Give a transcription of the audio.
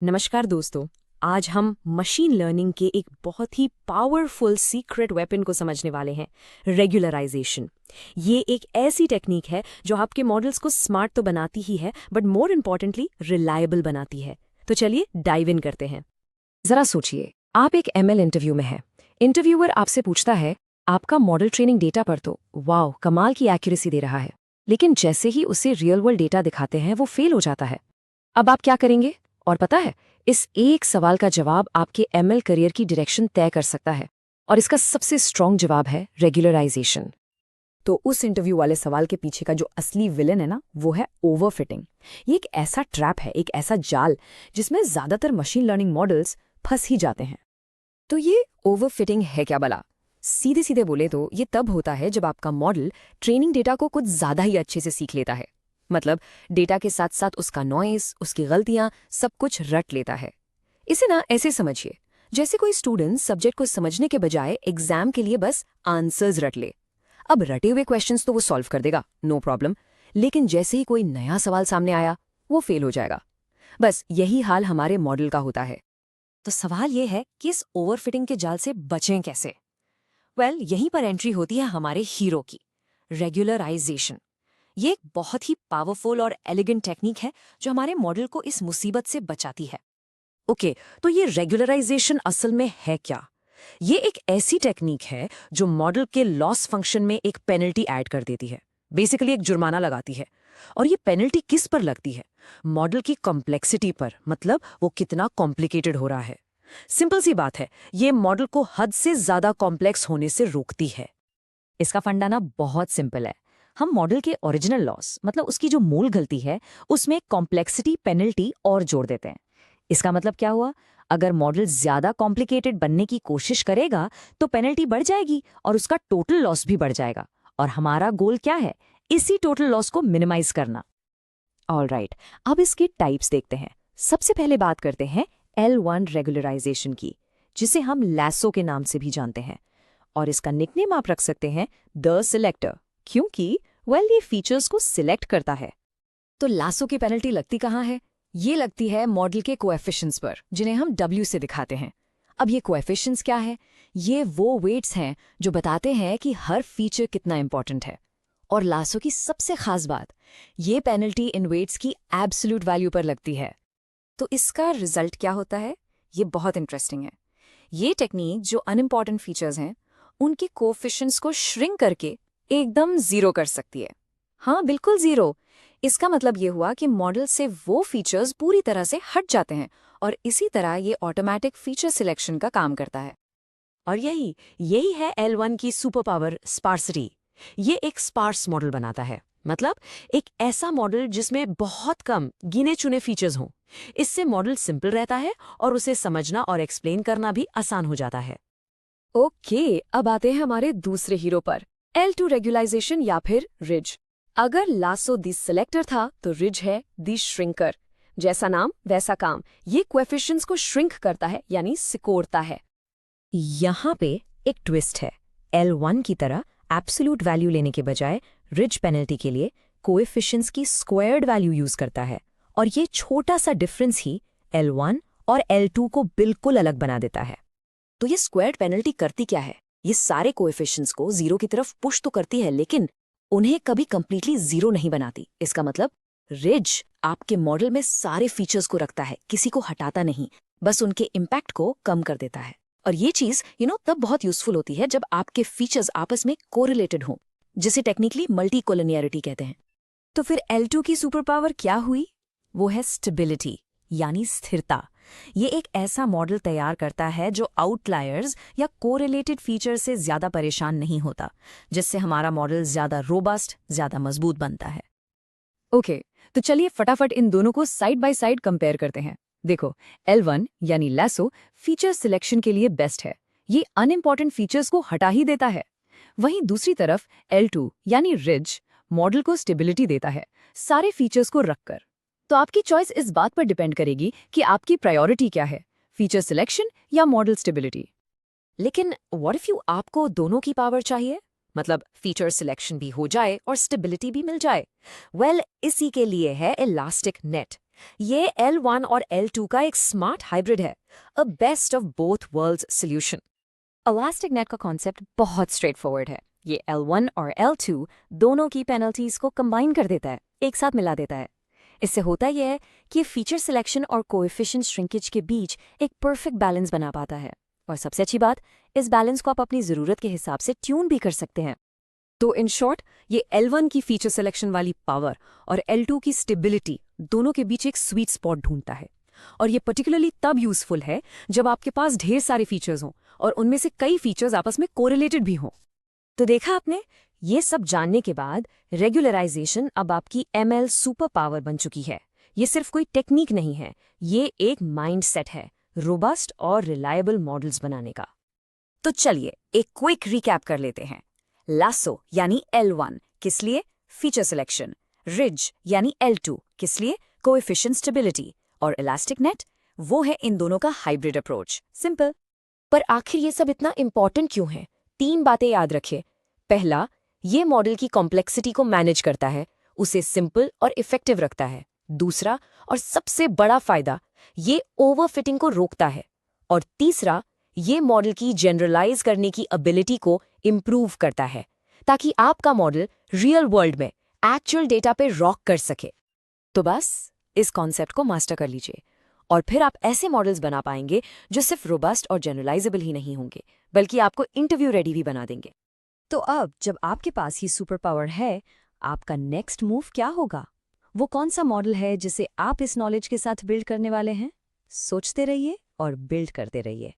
नमस्कार दोस्तों। आज हम मशीन लर्निंग के एक बहुत ही पावरफुल सीक्रेट वेपन को समझने वाले हैं, रेगुलराइजेशन। ये एक ऐसी टेक्निक है जो आपके मॉडल्स को स्मार्ट तो बनाती ही है, बट मोर इम्पॉर्टेंटली रिलायबल बनाती है। तो चलिए डाइव इन करते हैं। जरा सोचिए, आप एक एमएल इंटरव्यू में हैं। इंटरव्यूअर आपसे पूछता है, आपका मॉडल ट्रेनिंग डेटा पर तो वाओ कमाल की एक्यूरेसी दे रहा है, लेकिन जैसे ही उसे रियल वर्ल्ड डेटा दिखाते हैं वो फेल हो जाता है। अब आप क्या करेंगे? और पता है, इस एक सवाल का जवाब आपके एमएल करियर की डायरेक्शन तय कर सकता है। और इसका सबसे स्ट्रॉन्ग जवाब है रेगुलराइजेशन। तो उस इंटरव्यू वाले सवाल के पीछे का जो असली विलन है ना, वो है ओवरफिटिंग। ये एक ऐसा ट्रैप है, एक ऐसा जाल जिसमें ज्यादातर मशीन लर्निंग मॉडल्स फंस ही जाते हैं। तो ये ओवरफिटिंग है क्या भला? सीधे सीधे बोले तो ये तब होता है जब आपका मॉडल ट्रेनिंग डेटा को कुछ ज्यादा ही अच्छे से सीख लेता है। मतलब डेटा के साथ साथ उसका नॉइस, उसकी गलतियां, सब कुछ रट लेता है। इसे ना ऐसे समझिए, जैसे कोई स्टूडेंट सब्जेक्ट को समझने के बजाय एग्जाम के लिए बस आंसर्स रट ले। अब रटे हुए क्वेश्चंस तो वो सॉल्व कर देगा, नो प्रॉब्लम, लेकिन जैसे ही कोई नया सवाल सामने आया वो फेल हो जाएगा। बस यही हाल हमारे मॉडल का होता है। तो सवाल ये है कि इस ओवरफिटिंग के जाल से बचें कैसे? यहीं पर एंट्री होती है हमारे हीरो की, रेगुलराइजेशन। ये एक बहुत ही पावरफुल और एलिगेंट टेक्निक है जो हमारे मॉडल को इस मुसीबत से बचाती है। ओके, तो ये रेगुलराइजेशन असल में है क्या? ये एक ऐसी टेक्निक है जो मॉडल के लॉस फंक्शन में एक पेनल्टी ऐड कर देती है, बेसिकली एक जुर्माना लगाती है। और ये पेनल्टी किस पर लगती है? मॉडल की कॉम्प्लेक्सिटी पर, मतलब वो कितना कॉम्प्लिकेटेड हो रहा है। सिंपल सी बात है, ये मॉडल को हद से ज्यादा कॉम्प्लेक्स होने से रोकती है। इसका फंडा ना बहुत सिंपल है। हम मॉडल के ओरिजिनल लॉस, मतलब उसकी जो मूल गलती है, उसमें कॉम्प्लेक्सिटी पेनल्टी और जोड़ देते हैं। इसका मतलब क्या हुआ? अगर मॉडल ज्यादा कॉम्प्लिकेटेड बनने की कोशिश करेगा तो पेनल्टी बढ़ जाएगी और उसका टोटल लॉस भी बढ़ जाएगा। और हमारा गोल क्या है? इसी टोटल लॉस को मिनिमाइज करना। ऑलराइट, अब इसके टाइप्स देखते हैं। सबसे पहले बात करते हैं L1 रेगुलराइजेशन की, जिसे हम लैसो के नाम से भी जानते हैं। और इसका निकनेम आप रख सकते हैं द सिलेक्टर, क्योंकि ये फीचर्स को सिलेक्ट करता है। तो लासो की पेनल्टी लगती कहाँ है? ये लगती है मॉडल के कोएफिशिएंट्स पर, जिन्हें हम W से दिखाते हैं। अब ये कोएफिशिएंट्स क्या है? ये वो वेट्स हैं जो बताते हैं कि हर फीचर कितना इंपॉर्टेंट है। और लासो की सबसे खास बात, ये पेनल्टी इन वेट्स की एब्सोल्यूट वैल्यू पर लगती है। तो इसका रिजल्ट क्या होता है? ये बहुत इंटरेस्टिंग है। ये टेक्निक जो अनइम्पॉर्टेंट फीचर्स हैं, उनके कोएफिशिएंट्स को श्रिंक करके एकदम जीरो कर सकती है। हाँ, बिल्कुल जीरो। इसका मतलब ये हुआ कि मॉडल से वो फीचर्स पूरी तरह से हट जाते हैं और इसी तरह ये ऑटोमेटिक फीचर सिलेक्शन का काम करता है। और यही यही है L1 की सुपर पावर, स्पार्सिटी। ये एक स्पार्स मॉडल बनाता है, मतलब एक ऐसा मॉडल जिसमें बहुत कम गिने चुने फीचर्स हों। इससे मॉडल सिंपल रहता है और उसे समझना और एक्सप्लेन करना भी आसान हो जाता है। ओके, अब आते हैं हमारे दूसरे हीरो पर, L2 रेगुलाइजेशन या फिर रिज। अगर लासो दी सिलेक्टर था तो रिज है दी श्रिंकर। जैसा नाम वैसा काम, ये कोएफिशिएंट्स को श्रिंक करता है, यानी सिकोड़ता है। यहाँ पे एक ट्विस्ट है। L1 की तरह एब्सोल्यूट वैल्यू लेने के बजाय रिज पेनल्टी के लिए कोएफिशिएंट्स की स्क्वायर्ड वैल्यू यूज करता है। और ये छोटा सा डिफरेंस ही L1 और L2 को बिल्कुल अलग बना देता है। तो ये स्क्वायर्ड पेनल्टी करती क्या है? ये सारे कोएफिशिएंट्स को जीरो की तरफ पुश तो करती है, लेकिन उन्हें कभी कंप्लीटली जीरो नहीं बनाती। इसका मतलब रिज आपके मॉडल में सारे फीचर्स को रखता है, किसी को हटाता नहीं, बस उनके इम्पैक्ट को कम कर देता है। और ये चीज तब बहुत यूजफुल होती है जब आपके फीचर्स आपस में कोरिलेटेड हों, जिसे टेक्निकली मल्टी कोलिनियरिटी कहते हैं। तो फिर L2 की सुपर पावर क्या हुई? वो है स्टेबिलिटी, यानी स्थिरता। ये एक ऐसा मॉडल तैयार करता है जो आउटलायर्स या कोरिलेटेड फीचर से ज्यादा परेशान नहीं होता, जिससे हमारा मॉडल ज्यादा रोबस्ट, ज्यादा मजबूत बनता है। ओके, तो चलिए फटाफट इन दोनों को साइड बाय साइड कंपेयर करते हैं। देखो, L1 यानी लैसो फीचर सिलेक्शन के लिए बेस्ट है। ये अनइम्पॉर्टेंट फीचर्स को हटा ही देता है। वहीं दूसरी तरफ L2 यानी रिज मॉडल को स्टेबिलिटी देता है, सारे फीचर्स को रखकर। तो आपकी चॉइस इस बात पर डिपेंड करेगी कि आपकी प्रायोरिटी क्या है, फीचर सिलेक्शन या मॉडल स्टेबिलिटी। लेकिन व्हाट इफ यू आपको दोनों की पावर चाहिए, मतलब फीचर सिलेक्शन भी हो जाए और स्टेबिलिटी भी मिल जाए? इसी के लिए है इलास्टिक नेट। ये L1 और L2 का एक स्मार्ट हाइब्रिड है, a best of both worlds solution. Elastic net का कॉन्सेप्ट बहुत स्ट्रेट फॉरवर्ड है। ये L1 और L2 दोनों की पेनल्टीज को कंबाइन कर देता है, एक साथ मिला देता है। इससे होता यह है कि फीचर सिलेक्शन और कोएफिशिएंट श्रिंकेज के बीच एक परफेक्ट बैलेंस बना पाता है। और सबसे अच्छी बात, इस बैलेंस को आप अपनी ज़रूरत के हिसाब से ट्यून भी कर सकते हैं। तो इन शॉर्ट, ये L1 की फीचर सिलेक्शन वाली पावर और L2 की स्टेबिलिटी दोनों के बीच एक स्वीट स्पॉट ढूंढता है। और ये पर्टिकुलरली तब यूजफुल है जब आपके पास ढेर सारे फीचर्स हों और उनमें से कई फीचर्स आपस में कोरिलेटेड भी हों। तो देखा आपने, ये सब जानने के बाद रेगुलराइजेशन अब आपकी ML सुपर पावर बन चुकी है। ये सिर्फ कोई टेक्निक नहीं है, ये एक माइंडसेट है रोबस्ट और रिलायबल मॉडल्स बनाने का। तो चलिए एक क्विक रिकैप कर लेते हैं। लासो यानी L1 किस लिए? Feature selection. रिज यानी L2 किस लिए? Coefficient stability. और इलास्टिक नेट, वो है इन दोनों का हाइब्रिड अप्रोच। सिंपल। पर आखिर ये सब इतना इंपॉर्टेंट क्यों है? 3 बातें याद रखिए। पहला, ये मॉडल की कॉम्प्लेक्सिटी को मैनेज करता है, उसे सिंपल और इफेक्टिव रखता है। दूसरा और सबसे बड़ा फायदा, ये ओवरफिटिंग को रोकता है। और तीसरा, ये मॉडल की जनरलाइज करने की एबिलिटी को इम्प्रूव करता है, ताकि आपका मॉडल रियल वर्ल्ड में एक्चुअल डेटा पे रॉक कर सके। तो बस इस कॉन्सेप्ट को मास्टर कर लीजिए और फिर आप ऐसे मॉडल्स बना पाएंगे जो सिर्फ रोबस्ट और जनरलाइजेबल ही नहीं होंगे, बल्कि आपको इंटरव्यू रेडी भी बना देंगे। तो अब जब आपके पास ये सुपर पावर है, आपका नेक्स्ट मूव क्या होगा? वो कौन सा मॉडल है जिसे आप इस नॉलेज के साथ बिल्ड करने वाले हैं? सोचते रहिए और बिल्ड करते रहिए।